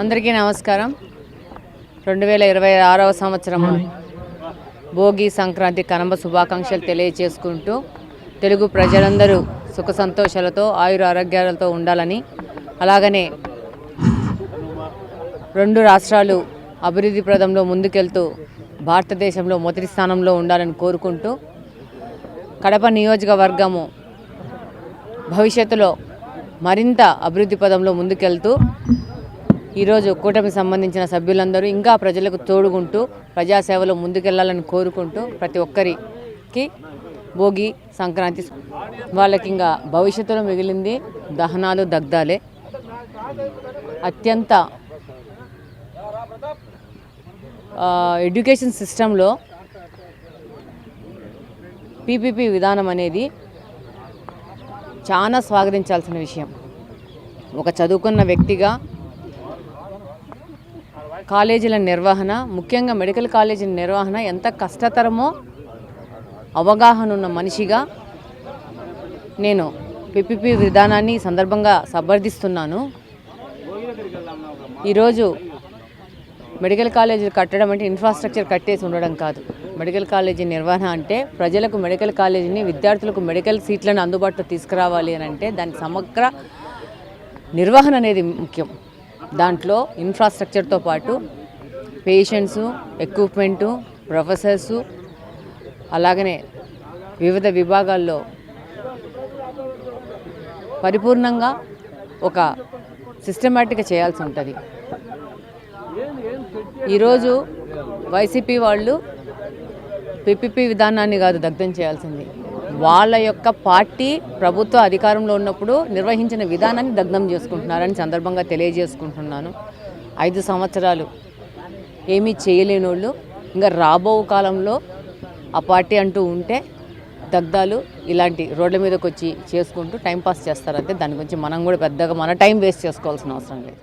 అందరికీ నమస్కారం. 2026వ సంవత్సరం భోగి సంక్రాంతి కనుమ శుభాకాంక్షలు తెలియజేసుకుంటూ తెలుగు ప్రజలందరూ సుఖ సంతోషాలతో ఆయుర ఆరోగ్యాలతో ఉండాలని, అలాగనే రెండు రాష్ట్రాలు అభివృద్ధి ప్రదంలో ముందుకెళ్తూ భారతదేశంలో మొదటి స్థానంలో ఉండాలని కోరుకుంటూ కడప నియోజకవర్గము భవిష్యత్తులో మరింత అభివృద్ధి పదంలో ముందుకెళ్తూ ఈరోజు కూటమి సంబంధించిన సభ్యులందరూ ఇంకా ప్రజలకు తోడుకుంటూ ప్రజాసేవలో ముందుకెళ్లాలని కోరుకుంటూ ప్రతి ఒక్కరికి భోగి సంక్రాంతి వాళ్ళకి ఇంకా భవిష్యత్తులో మిగిలింది దహనాలు దగ్ధాలే. అత్యంత ఎడ్యుకేషన్ సిస్టంలో పీపీపీ విధానం అనేది చాలా స్వాగతించాల్సిన విషయం. ఒక చదువుకున్న వ్యక్తిగా కాలేజీల నిర్వహణ, ముఖ్యంగా మెడికల్ కాలేజీల నిర్వహణ ఎంత కష్టతరమో అవగాహన ఉన్న మనిషిగా నేను పీపీపీ విధానాన్ని సందర్భంగా సమర్థిస్తున్నాను. ఈరోజు మెడికల్ కాలేజీలు కట్టడం అంటే ఇన్ఫ్రాస్ట్రక్చర్ కట్టేసి ఉండడం కాదు. మెడికల్ కాలేజీ నిర్వహణ అంటే ప్రజలకు మెడికల్ కాలేజీని, విద్యార్థులకు మెడికల్ సీట్లను అందుబాటులో తీసుకురావాలి అని అంటే దాని సమగ్ర నిర్వహణ అనేది ముఖ్యం. దాంట్లో ఇన్ఫ్రాస్ట్రక్చర్తో పాటు పేషెంట్సు, ఎక్విప్మెంటు, ప్రొఫెసర్సు, అలాగనే వివిధ విభాగాల్లో పరిపూర్ణంగా ఒక సిస్టమేటిక్గా చేయాల్సి ఉంటుంది. ఈరోజు వైసీపీ వాళ్ళు పీపీపీ విధానాన్ని కాదు దగ్ధం చేయాల్సింది, వాళ్ళ యొక్క పార్టీ ప్రభుత్వ అధికారంలో ఉన్నప్పుడు నిర్వహించిన విధానాన్ని దగ్ధం చేసుకుంటున్నారని సందర్భంగా తెలియజేసుకుంటున్నాను. 5 సంవత్సరాలు ఏమీ చేయలేని వాళ్ళు ఇంకా రాబో కాలంలో ఆ పార్టీ అంటూ ఉంటే దగ్ధాలు ఇలాంటి రోడ్ల మీదకి వచ్చి చేసుకుంటూ టైంపాస్ చేస్తారంటే దాని గురించి మనం కూడా పెద్దగా మన టైం వేస్ట్ చేసుకోవాల్సిన అవసరం లేదు.